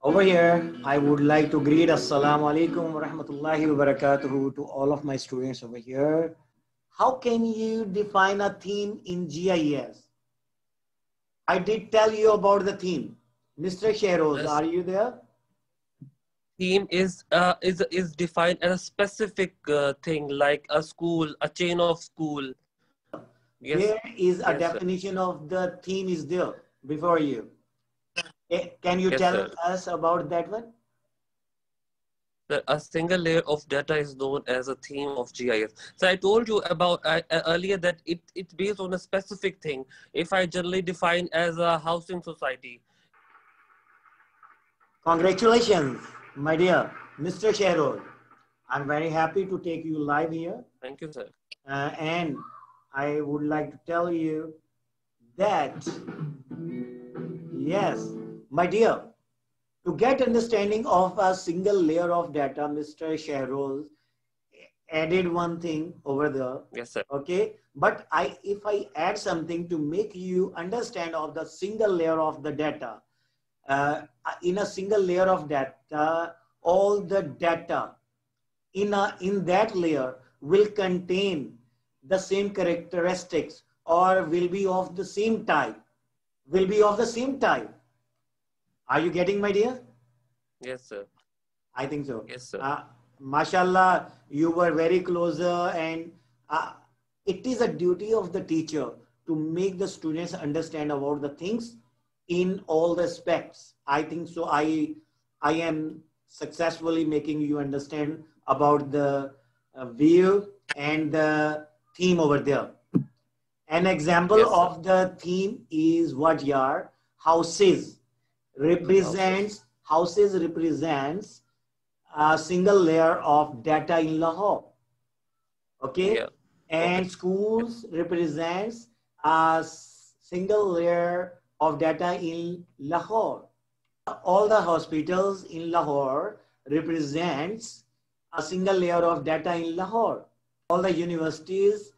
Over here, I would like to greet Assalamu alaikum wa rahmatullahi wa barakatuhu to all of my students over here. How can you define a theme in GIS? I did tell you about the theme. Mr. Shehroz, This are you there? theme is defined as a specific thing, like a school, a chain of school. Yes, There is a yes, sir. definition of the theme is there before you. Can you Yes, tell sir. us about that one? A single layer of data is known as a theme of GIS. So I told you about earlier that it's based on a specific thing. If I generally define as a housing society. Congratulations, my dear Mr. Shehroz. I'm very happy to take you live here. Thank you, sir. And I would like to tell you that, yes, my dear, to get understanding of a single layer of data, Mr. Shehroz added one thing over there. Yes, sir. Okay, but if I add something to make you understand of the single layer of the data, in a single layer of data, all the data in that layer will contain the same characteristics or will be of the same type. Are you getting, my dear? Yes, sir. I think so. Yes, sir. Mashallah, you were very closer, and it is a duty of the teacher to make the students understand about the things in all the aspects. I think so. I am successfully making you understand about the view and the theme over there. An example Yes, sir. of the theme is what your houses represents. Houses represents a single layer of data in Lahore. Okay, Yeah. Okay. and schools represents a single layer of data in Lahore. All the hospitals in Lahore represents a single layer of data in Lahore. All the universities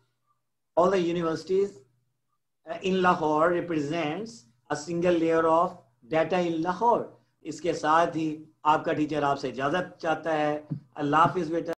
in Lahore represents a single layer of data in Lahore. इसके साथ ही आपका teacher आपसे इजाजत चाहता है। अल्लाह हाफिज बेटा।